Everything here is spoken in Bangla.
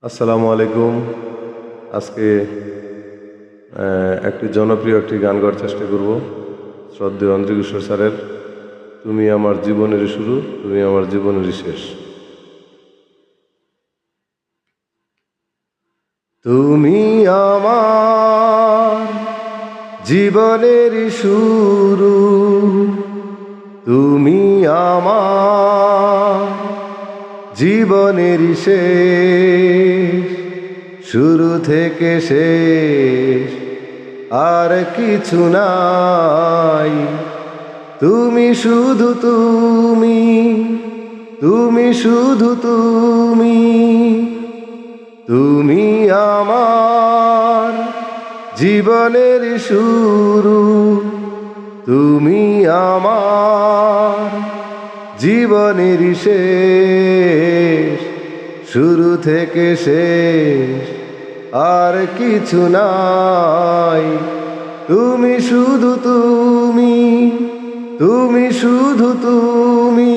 আসসালামু আলাইকুম। আজকে একটি জনপ্রিয় একটি গান গাওয়ার চেষ্টা করব শ্রদ্ধেয় অন্ধ্রকিশোর স্যারের তুমি আমার জীবনেরই শুরু, তুমি আমার জীবনেরই শেষ। তুমি আমার জীবনেরই শুরু, তুমি আমার জীবনেরই শেষ, শুরু থেকে শেষ আর কিছু নাই। তুমি শুধু তুমি, তুমি শুধু তুমি, তুমি আমার জীবনের শুরু, তুমি আমার জীবনের শেষ, শুরু থেকে শেষ আর কিছু নাই। তুমি শুধু তুমি, তুমি শুধু তুমি,